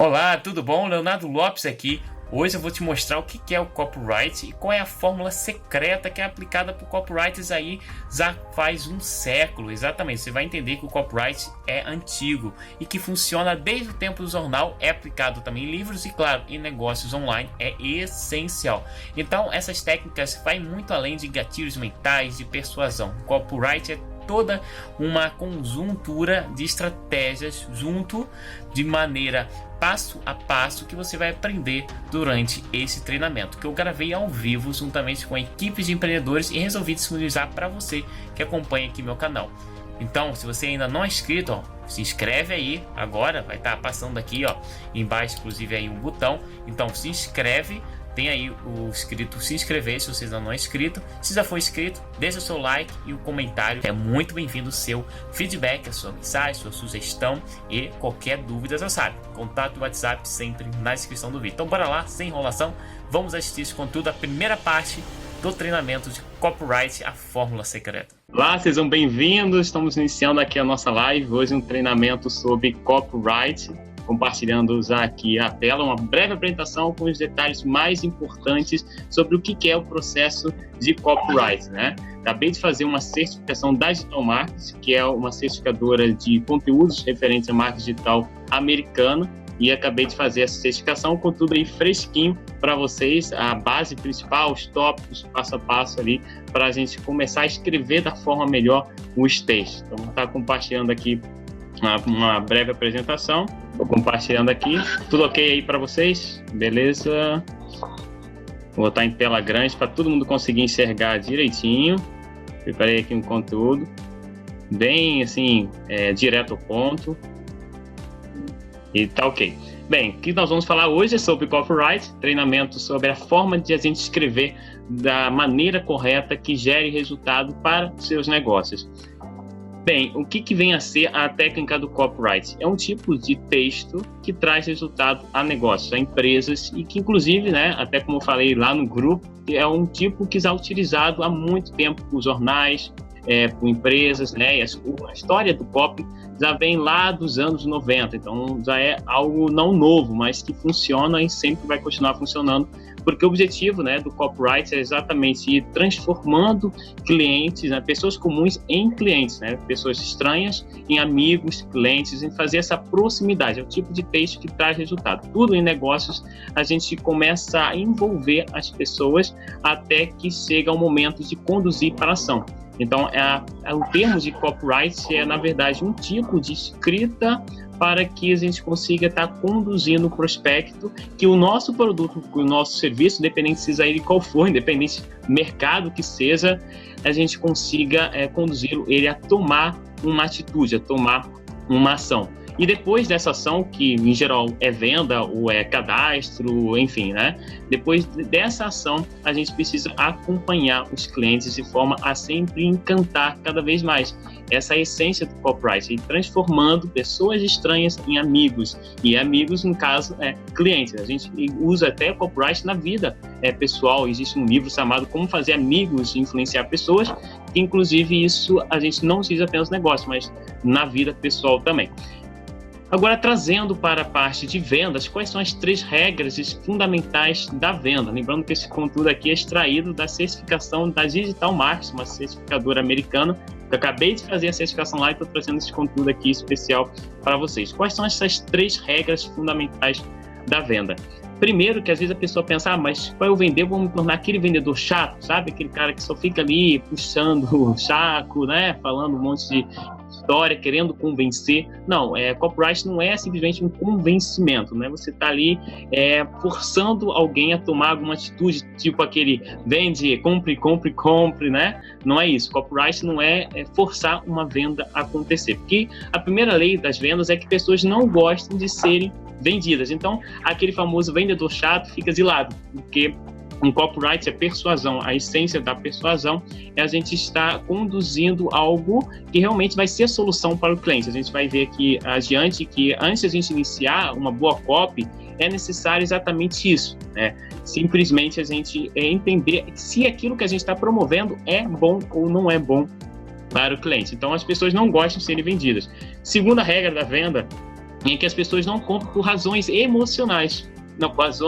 Olá, tudo bom? Leonardo Lopes aqui. Hoje eu vou te mostrar o que é o copyright e qual é a fórmula secreta que é aplicada por copywriters aí já faz um século. Exatamente, você vai entender que o copyright é antigo e que funciona desde o tempo do jornal, é aplicado também em livros e, claro, em negócios online, é essencial. Então, essas técnicas vai muito além de gatilhos mentais, de persuasão. O copyright é toda uma conjuntura de estratégias junto de maneira passo a passo que você vai aprender durante esse treinamento que eu gravei ao vivo juntamente com equipes de empreendedores e resolvi disponibilizar para você que acompanha aqui meu canal. Então, se você ainda não é inscrito, se inscreve aí agora, vai estar passando aqui embaixo, inclusive aí um botão. Então se inscreve. Tem aí o escrito se inscrever se você ainda não é inscrito. Se já for inscrito, deixa o seu like e o comentário. É muito bem-vindo o seu feedback, a sua mensagem, sua sugestão e qualquer dúvida, já sabe. Contato do WhatsApp sempre na descrição do vídeo. Então bora lá, sem enrolação, vamos assistir esse conteúdo, a primeira parte do treinamento de copyright, a fórmula secreta. Olá, sejam bem-vindos. Estamos iniciando aqui a nossa live. Hoje um treinamento sobre copyright. Compartilhando já aqui a tela, uma breve apresentação com os detalhes mais importantes sobre o que é o processo de copyright, né? Acabei de fazer uma certificação da Digital Marketing, que é uma certificadora de conteúdos referentes à marca digital americana, e acabei de fazer essa certificação com tudo aí fresquinho para vocês, a base principal, os tópicos, passo a passo ali, para a gente começar a escrever da forma melhor os textos. Então, vou estar compartilhando aqui uma breve apresentação. Vou compartilhando aqui. Tudo ok aí para vocês? Beleza? Vou botar em tela grande para todo mundo conseguir enxergar direitinho. Preparei aqui um conteúdo bem assim, direto ao ponto. E tá ok. Bem, o que nós vamos falar hoje é sobre copyright, treinamento sobre a forma de a gente escrever da maneira correta que gere resultado para os seus negócios. Bem, o que vem a ser a técnica do copyright? É um tipo de texto que traz resultado a negócios, a empresas e que, inclusive, né, até como eu falei lá no grupo, é um tipo que já é utilizado há muito tempo por jornais, por empresas, né? E a história do copy já vem lá dos anos 90, então já é algo não novo, mas que funciona e sempre vai continuar funcionando, porque o objetivo, né, do copyright é exatamente ir transformando clientes, né, pessoas comuns em clientes, né, pessoas estranhas em amigos, clientes, em fazer essa proximidade. É o tipo de texto que traz resultado. Tudo em negócios a gente começa a envolver as pessoas até que chega o momento de conduzir para a ação. Então, o termo de copyright é, na verdade, um tipo de escrita para que a gente consiga estar conduzindo o prospecto, que o nosso produto, o nosso serviço, independente seja ele qual for, independente do mercado que seja, a gente consiga conduzi-lo ele a tomar uma atitude, a tomar uma ação. E depois dessa ação, que em geral é venda ou é cadastro, enfim, né? Depois dessa ação, a gente precisa acompanhar os clientes de forma a sempre encantar cada vez mais. Essa é a essência do copyright, transformando pessoas estranhas em amigos. E amigos, no caso, clientes. A gente usa até copyright na vida pessoal. Existe um livro chamado Como Fazer Amigos e Influenciar Pessoas, que inclusive isso a gente não utiliza apenas no negócio, mas na vida pessoal também. Agora, trazendo para a parte de vendas, quais são as 3 regras fundamentais da venda? Lembrando que esse conteúdo aqui é extraído da certificação da Digital Marketing, uma certificadora americana. Eu acabei de fazer a certificação lá e estou trazendo esse conteúdo aqui especial para vocês. Quais são essas 3 regras fundamentais da venda? Primeiro, que às vezes a pessoa pensa, mas para eu vender, eu vou me tornar aquele vendedor chato, sabe? Aquele cara que só fica ali puxando o saco, né? Falando um monte de história, querendo convencer. Não, copyright não é simplesmente um convencimento, né? Você está ali forçando alguém a tomar alguma atitude, tipo aquele vende, compre, né? Não é isso. Copyright não é forçar uma venda a acontecer. Porque a primeira lei das vendas é que pessoas não gostam de serem vendidas. Então, aquele famoso vendedor chato fica de lado, porque um copyright é persuasão. A essência da persuasão é a gente estar conduzindo algo que realmente vai ser a solução para o cliente. A gente vai ver aqui adiante que antes de a gente iniciar uma boa copy, é necessário exatamente isso, né? Simplesmente a gente entender se aquilo que a gente está promovendo é bom ou não é bom para o cliente. Então, as pessoas não gostam de serem vendidas. Segunda regra da venda em que as pessoas não compram por razões emocionais. Não, as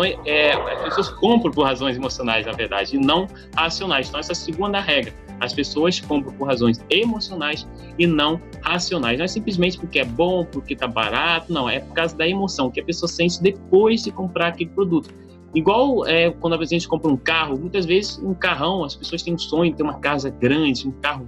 pessoas compram por razões emocionais, na verdade, e não racionais. Então, essa é a segunda regra. As pessoas compram por razões emocionais e não racionais. Não é simplesmente porque é bom, porque está barato, não. É por causa da emoção que a pessoa sente depois de comprar aquele produto. Igual quando a gente compra um carro, muitas vezes um carrão, as pessoas têm um sonho de ter uma casa grande, um carro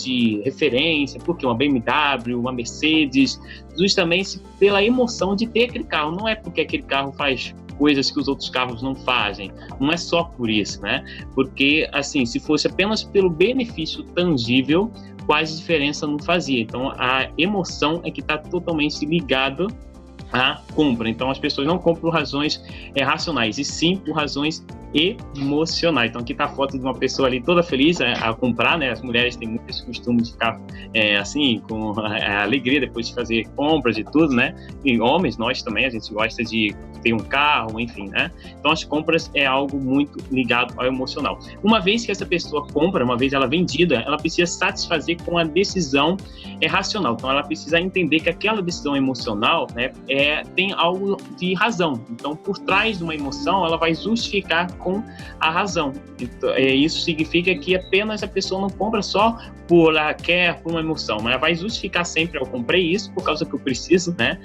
de referência, porque uma BMW, uma Mercedes, justamente pela emoção de ter aquele carro. Não é porque aquele carro faz coisas que os outros carros não fazem. Não é só por isso, né? Porque, assim, se fosse apenas pelo benefício tangível, quase diferença não fazia. Então, a emoção é que está totalmente ligada à compra. Então, as pessoas não compram por razões racionais, e sim por razões emocionais. Então, aqui está a foto de uma pessoa ali toda feliz a comprar, né? As mulheres têm muito esse costume de ficar assim, com a alegria depois de fazer compras e tudo, né? E homens, nós também, a gente gosta de ter um carro, enfim, né? Então, as compras é algo muito ligado ao emocional. Uma vez que essa pessoa compra, uma vez ela vendida, ela precisa satisfazer com a decisão racional. Então, ela precisa entender que aquela decisão emocional, né, tem algo de razão. Então, por trás de uma emoção, ela vai justificar com a razão. Então, isso significa que apenas a pessoa não compra só por ela quer, por uma emoção, mas ela vai justificar sempre: eu comprei isso por causa que eu preciso, né,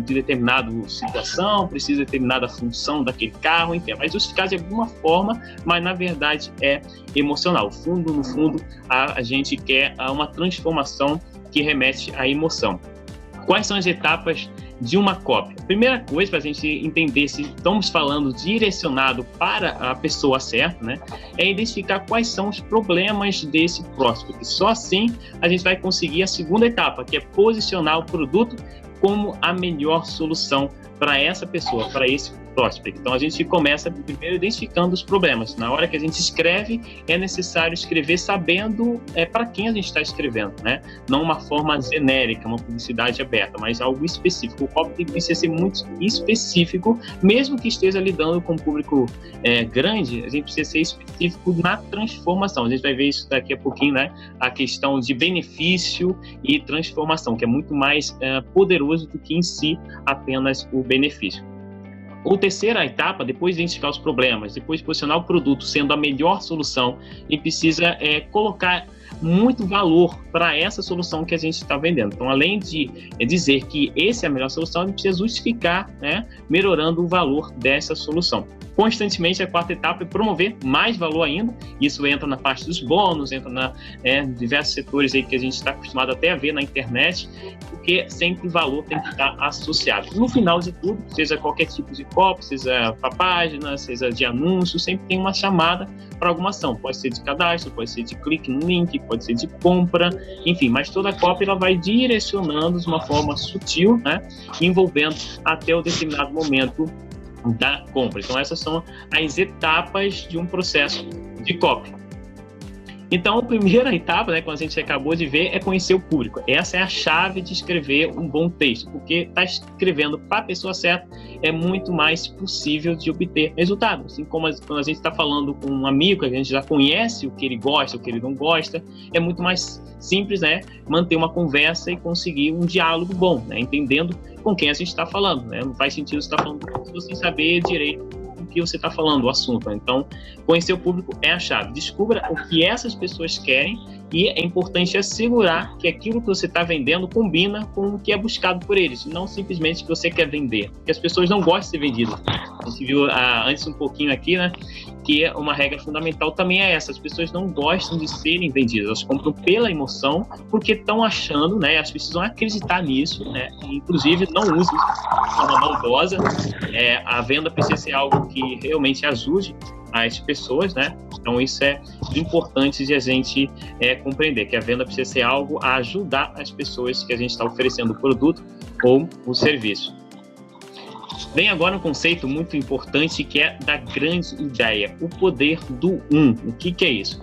de determinada situação, preciso de determinada função daquele carro, enfim, vai justificar de alguma forma, mas na verdade é emocional. No fundo, a gente quer uma transformação que remete à emoção. Quais são as etapas de uma cópia? A primeira coisa, para a gente entender se estamos falando direcionado para a pessoa certa, né, é identificar quais são os problemas desse prospect. Só assim a gente vai conseguir a segunda etapa, que é posicionar o produto como a melhor solução para essa pessoa, para esse prospect. Então, a gente começa primeiro identificando os problemas. Na hora que a gente escreve, é necessário escrever sabendo para quem a gente está escrevendo, né? Não uma forma genérica, uma publicidade aberta, mas algo específico. O copy precisa ser muito específico, mesmo que esteja lidando com um público grande, a gente precisa ser específico na transformação. A gente vai ver isso daqui a pouquinho, né? A questão de benefício e transformação, que é muito mais poderoso do que em si apenas o benefício. Ou terceira etapa, depois de identificar os problemas, depois de posicionar o produto sendo a melhor solução, e precisa colocar muito valor para essa solução que a gente está vendendo. Então, além de dizer que essa é a melhor solução, a gente precisa justificar, né, melhorando o valor dessa solução. Constantemente, a quarta etapa é promover mais valor ainda. Isso entra na parte dos bônus, entra em diversos setores aí que a gente está acostumado até a ver na internet, porque sempre o valor tem que estar associado. No final de tudo, seja qualquer tipo de copy, seja para página, seja de anúncio, sempre tem uma chamada para alguma ação. Pode ser de cadastro, pode ser de clique no link, pode ser de compra, enfim, mas toda a copy ela vai direcionando de uma forma sutil, né, envolvendo até o determinado momento da compra. Então, essas são as etapas de um processo de copy. Então, a primeira etapa, né, como a gente acabou de ver, é conhecer o público. Essa é a chave de escrever um bom texto, porque está escrevendo para a pessoa certa é muito mais possível de obter resultado. Assim como quando a gente está falando com um amigo, que a gente já conhece o que ele gosta, o que ele não gosta, é muito mais simples, né, manter uma conversa e conseguir um diálogo bom, né, entendendo com quem a gente está falando, né? Não faz sentido você estar falando com você sem saber direito o que você está falando, o assunto. Então, conhecer o público é a chave. Descubra o que essas pessoas querem, e é importante assegurar que aquilo que você está vendendo combina com o que é buscado por eles, não simplesmente que você quer vender, porque as pessoas não gostam de ser vendidas. A gente viu antes um pouquinho aqui, né, que uma regra fundamental também é essa: as pessoas não gostam de serem vendidas, elas compram pela emoção, porque estão achando, né, elas precisam acreditar nisso, né, e, inclusive não usem isso de forma maldosa. A venda precisa ser algo que realmente ajude as pessoas, né? Então, isso é importante de a gente compreender, que a venda precisa ser algo a ajudar as pessoas que a gente está oferecendo o produto ou o serviço. Vem agora um conceito muito importante, que é da grande ideia, o poder do um. O que é isso?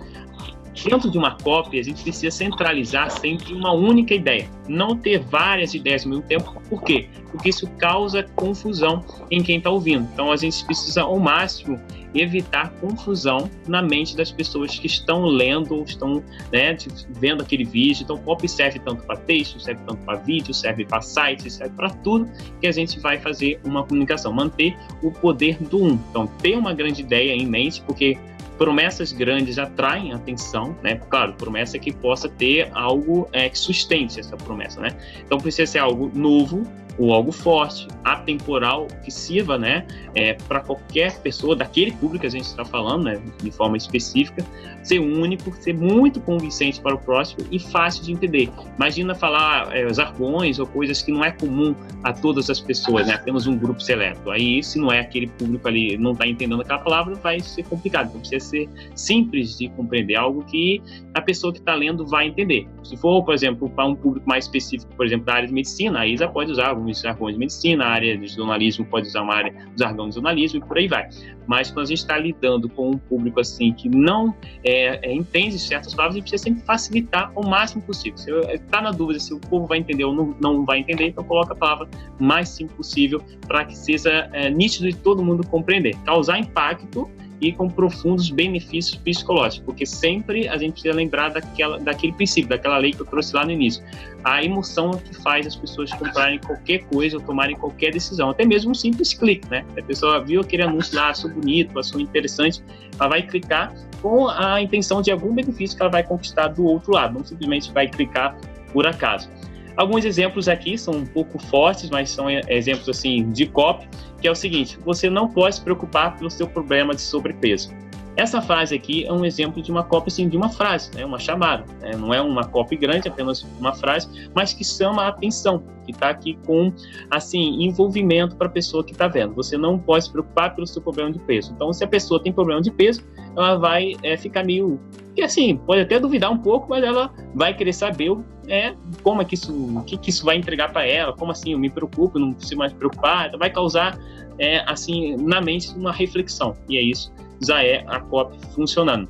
dentro de uma copy, a gente precisa centralizar sempre uma única ideia, não ter várias ideias ao mesmo tempo. Por quê? Porque isso causa confusão em quem está ouvindo. Então, a gente precisa, ao máximo, evitar confusão na mente das pessoas que estão lendo ou estão, né, vendo aquele vídeo. Então, copy serve tanto para texto, serve tanto para vídeo, serve para site, serve para tudo que a gente vai fazer uma comunicação. Manter o poder do um. Então, ter uma grande ideia em mente, porque promessas grandes atraem atenção, né? Claro, promessa que possa ter algo que sustente essa promessa, né? Então precisa ser algo novo ou algo forte, atemporal, que sirva, né, para qualquer pessoa daquele público que a gente está falando, né, de forma específica, ser único, ser muito convincente para o próximo e fácil de entender. Imagina falar jargões ou coisas que não é comum a todas as pessoas, né, apenas um grupo seleto. Aí, se não é aquele público ali, não está entendendo aquela palavra, vai ser complicado. Então, precisa ser simples de compreender, algo que a pessoa que está lendo vai entender. Se for, por exemplo, para um público mais específico, por exemplo, da área de medicina, aí já pode usar alguns jargões de medicina, a área de jornalismo pode usar uma área de jargão de jornalismo e por aí vai. Mas quando a gente está lidando com um público assim que não entende certas palavras, a gente precisa sempre facilitar o máximo possível. Se está na dúvida se o povo vai entender ou não vai entender, então coloca a palavra mais simples possível para que seja nítido de todo mundo compreender. Causar impacto e com profundos benefícios psicológicos, porque sempre a gente precisa lembrar daquele princípio, daquela lei que eu trouxe lá no início. A emoção é que faz as pessoas comprarem qualquer coisa ou tomarem qualquer decisão, até mesmo um simples clique, né? A pessoa viu aquele anúncio lá, achou bonito, achou interessante, ela vai clicar com a intenção de algum benefício que ela vai conquistar do outro lado, não simplesmente vai clicar por acaso. Alguns exemplos aqui são um pouco fortes, mas são exemplos assim de copy, que é o seguinte: você não pode se preocupar pelo seu problema de sobrepeso. Essa frase aqui é um exemplo de uma copy, assim, de uma frase, né? Uma chamada, né? Não é uma copy grande, apenas uma frase, mas que chama a atenção, que está aqui com, assim, envolvimento para a pessoa que está vendo. Você não pode se preocupar pelo seu problema de peso. Então, se a pessoa tem problema de peso, ela vai ficar meio... que assim, pode até duvidar um pouco, mas ela vai querer saber como é que isso, o que isso vai entregar para ela, como assim, eu me preocupo, não preciso mais me preocupar, então vai causar, assim, na mente uma reflexão, e é isso, já é a copy funcionando.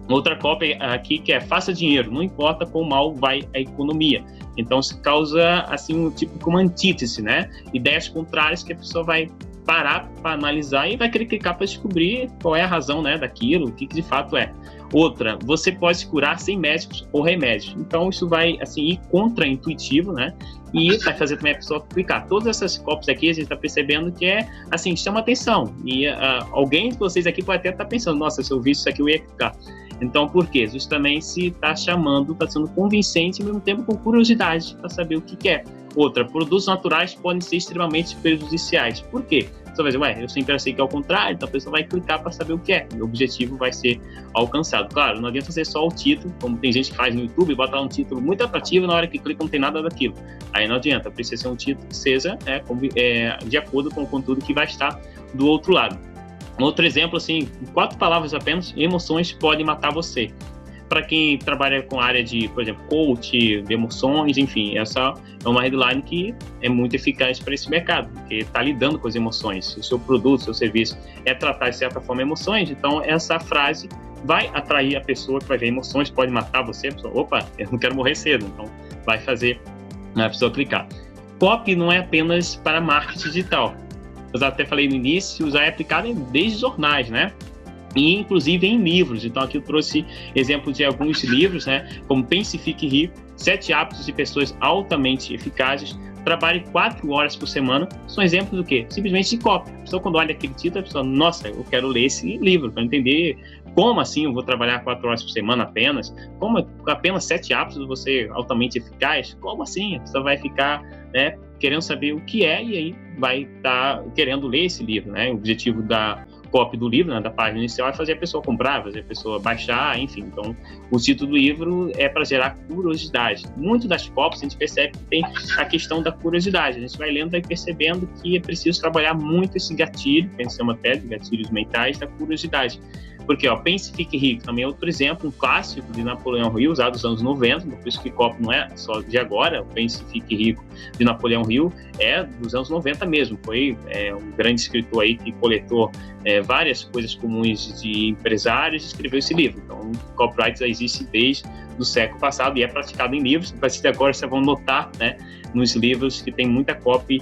Outra copy aqui que é faça dinheiro, não importa quão mal vai a economia. Então, se causa, assim, um tipo de uma antítese, né? Ideias contrárias que a pessoa vai parar para analisar e vai querer clicar para descobrir qual é a razão, né, daquilo, o que de fato é. Outra, você pode se curar sem médicos ou remédios. Então, isso vai, assim, ir contra-intuitivo, né? E vai fazer também a pessoa clicar. Todas essas copies aqui, a gente está percebendo que assim, chama atenção. E alguém de vocês aqui pode até estar pensando, nossa, se eu visse isso aqui, eu ia clicar. Então, por quê? Justamente se está chamando, está sendo convincente, ao mesmo tempo com curiosidade para saber o que é. Outra, produtos naturais podem ser extremamente prejudiciais. Por quê? Você vai dizer, eu sempre achei que é o contrário, então a pessoa vai clicar para saber o que é, e o objetivo vai ser alcançado. Claro, não adianta ser só o título, como tem gente que faz no YouTube, bota lá um título muito atrativo, na hora que clica não tem nada daquilo. Aí não adianta, precisa ser um título que seja de acordo com o conteúdo que vai estar do outro lado. Outro exemplo, assim, 4 palavras apenas: emoções podem matar você. Para quem trabalha com a área de, por exemplo, coach, de emoções, enfim, essa é uma headline que é muito eficaz para esse mercado, porque está lidando com as emoções. O seu produto, o seu serviço é tratar de certa forma emoções, então essa frase vai atrair a pessoa que vai ver emoções, pode matar você, a pessoa, opa, eu não quero morrer cedo, então vai fazer a pessoa clicar. Copy não é apenas para marketing digital. Eu já até falei no início, já é aplicado desde jornais, né? E inclusive em livros. Então aqui eu trouxe exemplo de alguns livros, né, como Pense e Fique Rico, 7 hábitos de pessoas altamente eficazes, trabalhe 4 horas por semana. São exemplos do quê? Simplesmente de copy. A pessoa, quando olha aquele título, a pessoa, nossa, eu quero ler esse livro para entender como assim eu vou trabalhar 4 horas por semana apenas, como apenas 7 hábitos de você altamente eficaz, como assim? A pessoa vai ficar, né, querendo saber o que é, e aí vai estar querendo ler esse livro, né? O objetivo da copy do livro, né, da página inicial, é fazer a pessoa comprar, fazer a pessoa baixar, enfim. Então, o título do livro é para gerar curiosidade. Muito das copies a gente percebe que tem a questão da curiosidade. A gente vai lendo e vai percebendo que é preciso trabalhar muito esse gatilho, que a gente chama até de gatilhos mentais, da curiosidade. Porque, Pense e Fique Rico também é outro exemplo, um clássico de Napoleão Hill, usado nos anos 90, por isso que copy não é só de agora. O Pense e Fique Rico de Napoleão Hill é dos anos 90 mesmo. Foi um grande escritor aí que coletou várias coisas comuns de empresários, escreveu esse livro. Então, o copyright já existe desde o século passado e é praticado em livros. A partir de agora, vocês vão notar, né, nos livros que tem muita copy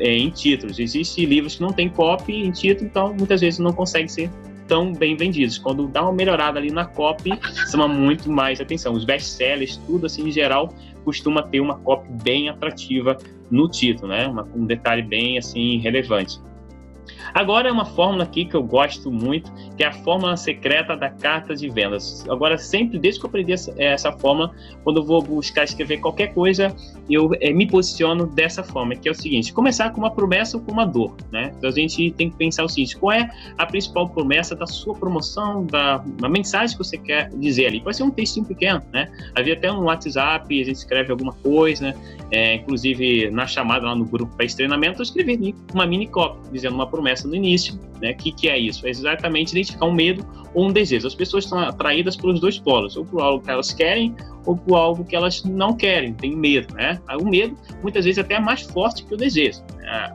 em títulos. Existem livros que não tem copy em título, então muitas vezes não conseguem ser tão bem vendidos. Quando dá uma melhorada ali na copy, chama muito mais atenção. Os best-sellers, tudo assim em geral, costuma ter uma copy bem atrativa no título, né? Um detalhe bem assim relevante. Agora é uma fórmula aqui que eu gosto muito, que é a fórmula secreta da carta de vendas. Agora, sempre, desde que eu aprendi essa fórmula, quando eu vou buscar escrever qualquer coisa, eu me posiciono dessa forma, que é o seguinte: começar com uma promessa ou com uma dor, né? Então a gente tem que pensar o seguinte: qual é a principal promessa da sua promoção, da mensagem que você quer dizer ali? Pode ser um textinho pequeno, né? Havia até um WhatsApp, a gente escreve alguma coisa, inclusive na chamada lá no grupo para esse treinamento, eu escrevi ali uma mini copy, dizendo uma promessa no início, né? Que é isso? É exatamente identificar um medo ou um desejo. As pessoas estão atraídas pelos dois polos, ou por algo que elas querem, ou por algo que elas não querem, tem medo, né? O medo, muitas vezes, até é mais forte que o desejo.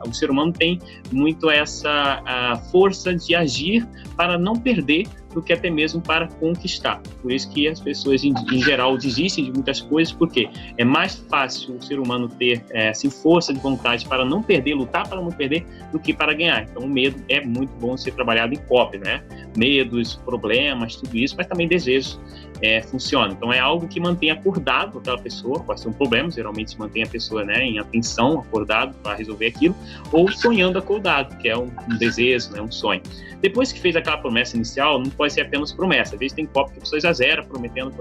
O ser humano tem muito essa força de agir para não perder do que até mesmo para conquistar. Por isso que as pessoas, em geral, desistem de muitas coisas, porque é mais fácil o ser humano ter assim, força de vontade para não perder, lutar para não perder, do que para ganhar. Então, o medo é muito bom ser trabalhado em copy, né? Medos, problemas, tudo isso, mas também desejos funciona. Então, é algo que mantém acordado aquela pessoa, pode ser um problema, geralmente se mantém a pessoa, né, em atenção, acordado para resolver aquilo, ou sonhando acordado, que é um desejo, né, um sonho. Depois que fez aquela promessa inicial, não pode ser apenas promessa. Às vezes tem copy que a pessoa exagera, prometendo,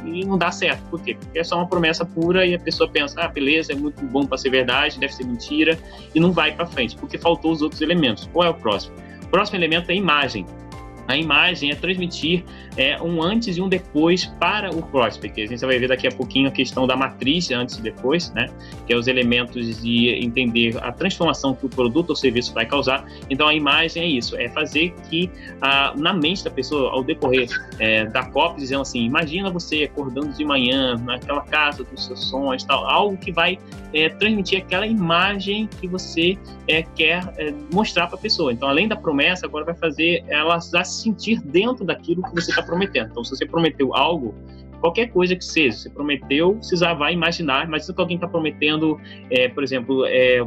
e não dá certo. Por quê? Porque é só uma promessa pura e a pessoa pensa, beleza, é muito bom para ser verdade, deve ser mentira, e não vai para frente, porque faltou os outros elementos. Qual é o próximo? O próximo elemento é a imagem. A imagem é transmitir um antes e um depois para o prospect. A gente vai ver daqui a pouquinho a questão da matriz antes e depois, né? Que é os elementos de entender a transformação que o produto ou serviço vai causar. Então, a imagem é isso, é fazer que na mente da pessoa, ao decorrer da copy, dizendo assim, imagina você acordando de manhã naquela casa dos seus sonhos, tal, algo que vai transmitir aquela imagem que você quer mostrar para a pessoa. Então, além da promessa, agora vai fazer ela já se sentir dentro daquilo que você está prometendo. Então, se você prometeu algo, qualquer coisa que seja, você prometeu, você já vai imaginar. Imagina que alguém está prometendo, por exemplo,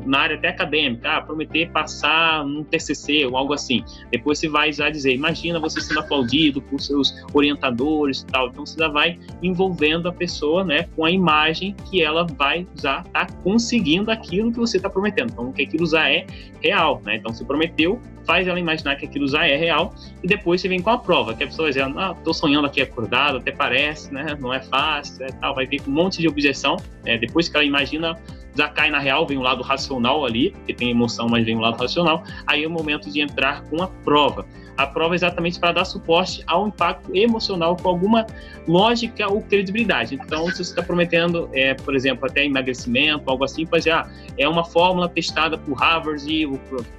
na área até acadêmica, prometer passar num TCC ou algo assim. Depois você vai já dizer, imagina você sendo aplaudido por seus orientadores e tal. Então você já vai envolvendo a pessoa, né, com a imagem que ela vai já estar conseguindo aquilo que você está prometendo. Então, que aquilo já é real, né? Então, você prometeu, faz ela imaginar que aquilo já é real e depois você vem com a prova, que a pessoa vai dizer, tô sonhando aqui acordado, até parece, né? Não é fácil, tal, vai vir com um monte de objeção, depois que ela imagina, já cai na real, vem o lado racional ali, porque tem emoção, mas vem o lado racional, aí é o momento de entrar com a prova. A prova é exatamente para dar suporte ao impacto emocional com alguma lógica ou credibilidade. Então, se você está prometendo, por exemplo, até emagrecimento, algo assim, pode dizer, é uma fórmula testada por Harvard e,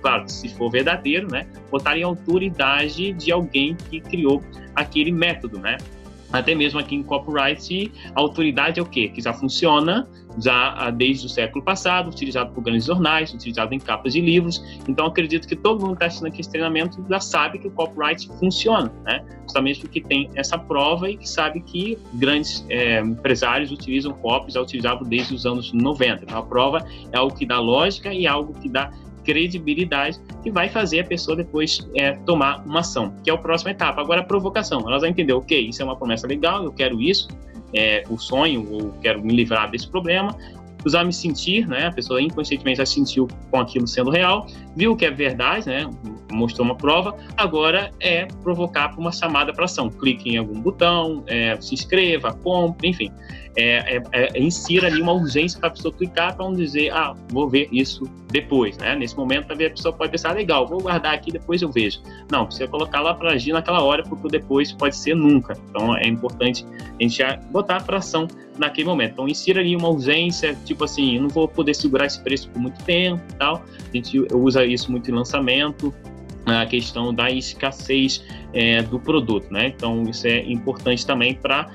claro, se for verdadeiro, né, botar em autoridade de alguém que criou aquele método, né? Até mesmo aqui em copyright, a autoridade é o quê? Que já funciona já desde o século passado, utilizado por grandes jornais, utilizado em capas de livros. Então, acredito que todo mundo que está assistindo aqui esse treinamento já sabe que o copyright funciona, né? Justamente porque tem essa prova e que sabe que grandes empresários utilizam copy, já utilizavam desde os anos 90. Então, a prova é algo que dá lógica e algo que dá credibilidade, que vai fazer a pessoa depois tomar uma ação, que é a próxima etapa. Agora, a provocação. Ela vai entender, ok, isso é uma promessa legal, eu quero isso, o sonho, ou quero me livrar desse problema, já me sentir, né? A pessoa inconscientemente já sentiu com aquilo sendo real, viu que é verdade, né? Mostrou uma prova, agora é provocar para uma chamada para ação. Clique em algum botão, se inscreva, compre, enfim. Insira ali uma urgência para a pessoa clicar para não dizer, vou ver isso depois, né? Nesse momento, a pessoa pode pensar, legal, vou guardar aqui, depois eu vejo. Não, precisa colocar lá para agir naquela hora, porque o depois pode ser nunca. Então, é importante a gente já botar para ação naquele momento. Então, insira ali uma urgência, tipo assim, eu não vou poder segurar esse preço por muito tempo e tal. A gente usa isso muito em lançamento. a questão da escassez do produto, né? Então isso é importante também para,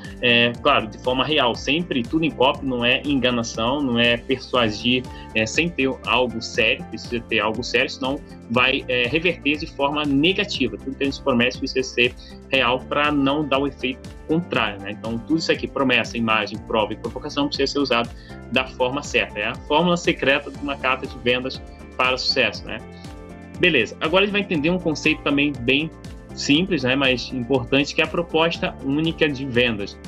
claro, de forma real, sempre tudo em copy não é enganação, não é persuadir sem ter algo sério, precisa ter algo sério, senão vai reverter de forma negativa. Tudo que a gente promete precisa ser real para não dar o efeito contrário, né? Então tudo isso aqui, promessa, imagem, prova e provocação, precisa ser usado da forma certa. É a fórmula secreta de uma carta de vendas para o sucesso, né? Beleza, agora a gente vai entender um conceito também bem simples, né, mas importante, que é a proposta única de vendas.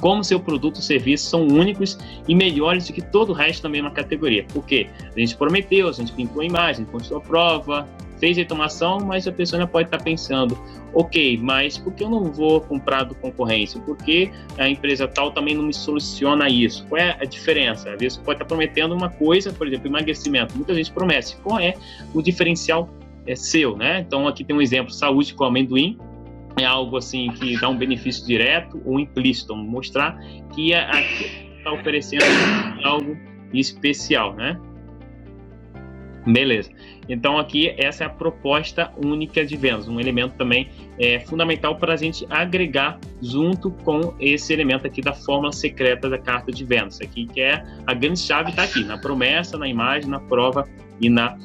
Como seu produto ou serviço são únicos e melhores do que todo o resto da mesma categoria. Por quê? A gente prometeu, a gente pintou a imagem, construiu a prova, fez a automação, mas a pessoa ainda pode estar pensando, ok, mas por que eu não vou comprar do concorrência? Por que a empresa tal também não me soluciona isso? Qual é a diferença? Às vezes você pode estar prometendo uma coisa, por exemplo, emagrecimento. Muita gente promete. Qual é o diferencial seu, né? Então aqui tem um exemplo, saúde com amendoim. É algo assim que dá um benefício direto ou implícito. Vamos mostrar que aqui está oferecendo algo especial, né? Beleza. Então aqui essa é a proposta única de vendas, um elemento também fundamental para a gente agregar junto com esse elemento aqui da fórmula secreta da carta de vendas. Aqui que é a grande chave, está aqui na promessa, na imagem, na prova e na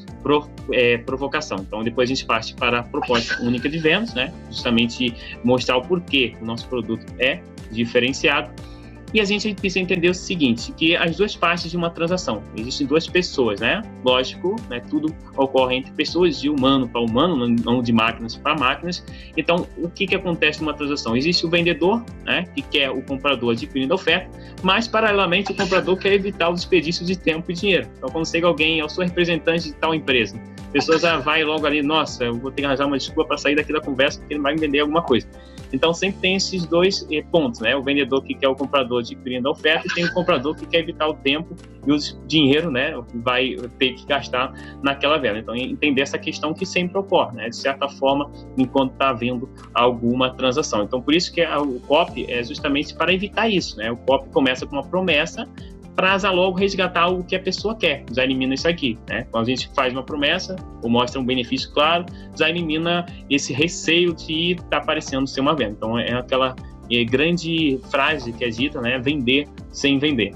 provocação. Então depois a gente parte para a proposta única de vendas, né? Justamente mostrar o porquê o nosso produto é diferenciado. E a gente precisa entender o seguinte, que as duas partes de uma transação, existem duas pessoas, né? Lógico, né? Tudo ocorre entre pessoas, de humano para humano, não de máquinas para máquinas. Então, o que acontece numa transação? Existe o vendedor, né? Que quer o comprador adquirindo a oferta, mas, paralelamente, o comprador quer evitar o desperdício de tempo e dinheiro. Então, quando chega alguém, eu sou representante de tal empresa, a pessoa já vai logo ali, nossa, eu vou ter que arranjar uma desculpa para sair daqui da conversa, porque ele vai me vender alguma coisa. Então, sempre tem esses dois pontos, né? O vendedor que quer o comprador adquirindo a oferta e tem o comprador que quer evitar o tempo e o dinheiro, né? Vai ter que gastar naquela venda. Então, entender essa questão que sempre ocorre, né? De certa forma, enquanto está havendo alguma transação. Então, por isso que o copy é justamente para evitar isso, né? O copy começa com uma promessa para logo resgatar o que a pessoa quer, já elimina isso aqui, né? Quando a gente faz uma promessa ou mostra um benefício claro, já elimina esse receio de estar parecendo ser uma venda. Então é aquela grande frase que é dita, né? Vender sem vender.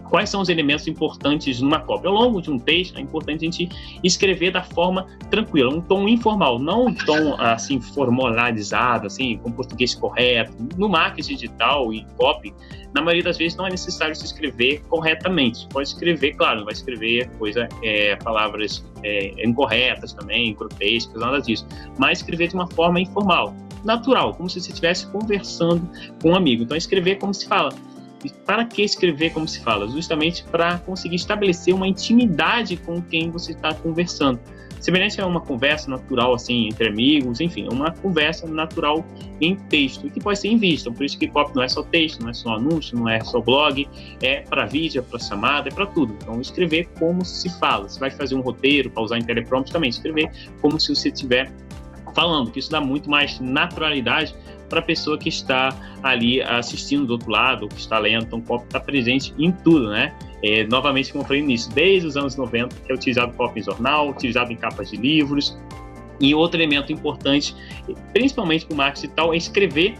Quais são os elementos importantes numa copy? Ao longo de um texto, é importante a gente escrever da forma tranquila, um tom informal, não um tom assim formalizado, assim, com português correto. No marketing digital e copy, na maioria das vezes não é necessário se escrever corretamente. Pode escrever, claro, não vai escrever palavras incorretas também, grotescas, nada disso. Mas escrever de uma forma informal, natural, como se você estivesse conversando com um amigo. Então, escrever como se fala. E para que escrever como se fala? Justamente para conseguir estabelecer uma intimidade com quem você está conversando. Semelhante a uma conversa natural, assim, entre amigos, enfim, uma conversa natural em texto, que pode ser em vídeo. Então, por isso que copy não é só texto, não é só anúncio, não é só blog, é para vídeo, é para chamada, é para tudo. Então, escrever como se fala. Você vai fazer um roteiro para usar em teleprompter também, escrever como se você estiver falando, que isso dá muito mais naturalidade para a pessoa que está ali assistindo do outro lado, que está lendo. Então, o copy está presente em tudo, né? Novamente, como eu falei no início, desde os anos 90, que é utilizado copy em jornal, utilizado em capas de livros. E outro elemento importante, principalmente para o marketing digital, é escrever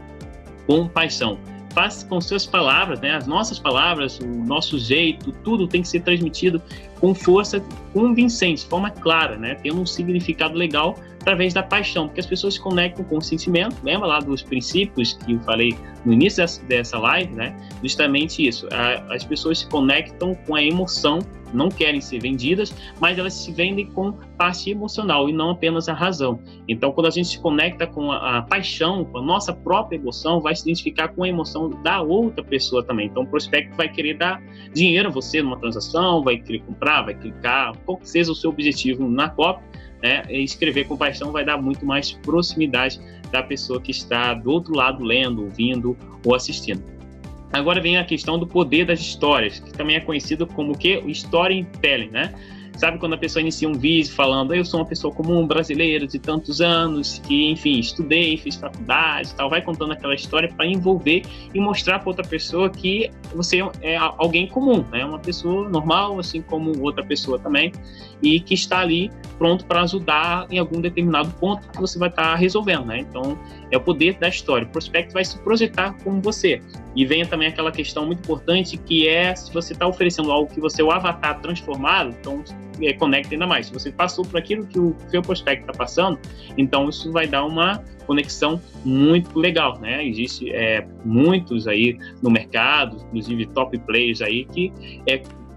com paixão. Faça com suas palavras, né? As nossas palavras, o nosso jeito, tudo tem que ser transmitido com força convincente, de forma clara, né? Tendo um significado legal através da paixão, porque as pessoas se conectam com o sentimento. Lembra lá dos princípios que eu falei no início dessa live, né? Justamente isso. As pessoas se conectam com a emoção, não querem ser vendidas, mas elas se vendem com parte emocional e não apenas a razão. Então, quando a gente se conecta com a paixão, com a nossa própria emoção, vai se identificar com a emoção da outra pessoa também. Então, o prospecto vai querer dar dinheiro a você numa transação, vai querer comprar, vai clicar, qual que seja o seu objetivo na copy, né? Escrever com paixão vai dar muito mais proximidade da pessoa que está do outro lado lendo, ouvindo ou assistindo. Agora vem a questão do poder das histórias, que também é conhecido como o quê? O storytelling, né? Sabe quando a pessoa inicia um vídeo falando, eu sou uma pessoa comum, brasileira de tantos anos, que, enfim, estudei, fiz faculdade e tal, vai contando aquela história para envolver e mostrar para outra pessoa que você é alguém comum, né? Uma pessoa normal, assim como outra pessoa também, e que está ali pronto para ajudar em algum determinado ponto que você vai estar resolvendo, né? Então, é o poder da história. O prospecto vai se projetar como você. E vem também aquela questão muito importante, que é se você está oferecendo algo que você é o avatar transformado, então conecta ainda mais. Se você passou por aquilo que o seu prospecto está passando, então isso vai dar uma conexão muito legal, né? Existe muitos aí no mercado, inclusive top players aí, que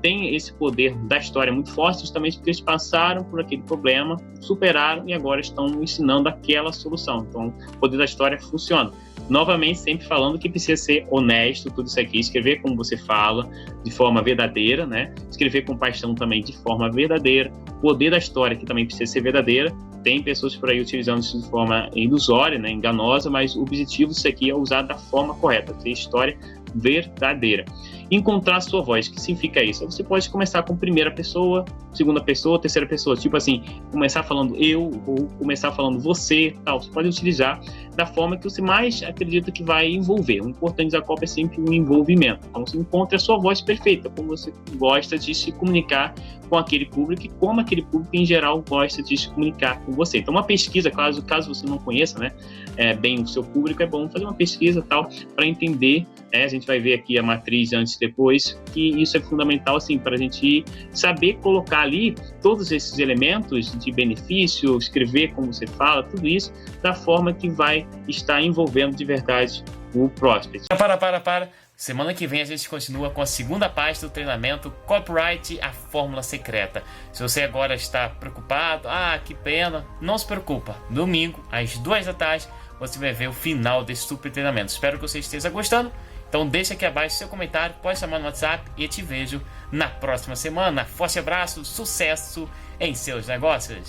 tem esse poder da história muito forte, justamente porque eles passaram por aquele problema, superaram e agora estão ensinando aquela solução. Então, o poder da história funciona. Novamente, sempre falando que precisa ser honesto, tudo isso aqui, escrever como você fala, de forma verdadeira, né? Escrever com paixão também, de forma verdadeira. O poder da história, que também precisa ser verdadeira. Tem pessoas por aí utilizando isso de forma ilusória, né? Enganosa, mas o objetivo disso aqui é usar da forma correta, ter história verdadeira. Encontrar a sua voz, o que significa isso? Você pode começar com primeira pessoa, segunda pessoa, terceira pessoa, tipo assim, começar falando eu, ou começar falando você, tal. Você pode utilizar da forma que você mais acredita que vai envolver. O importante da Copa é sempre o envolvimento. Então, você encontra a sua voz perfeita, como você gosta de se comunicar com aquele público e como aquele público, em geral, gosta de se comunicar com você. Então, uma pesquisa, caso você não conheça, né, bem o seu público, é bom fazer uma pesquisa, tal, para entender, né, a gente vai ver aqui a matriz antes e depois, que isso é fundamental, assim, para a gente saber colocar ali todos esses elementos de benefício, escrever como você fala, tudo isso, da forma que vai estar envolvendo de verdade o prospect. Para. Semana que vem a gente continua com a segunda parte do treinamento Copyright, a fórmula secreta. Se você agora está preocupado, que pena, não se preocupa. Domingo, às 2 da tarde, você vai ver o final desse super treinamento. Espero que você esteja gostando. Então deixa aqui abaixo seu comentário, pode chamar no WhatsApp e te vejo na próxima semana. Forte abraço, sucesso em seus negócios!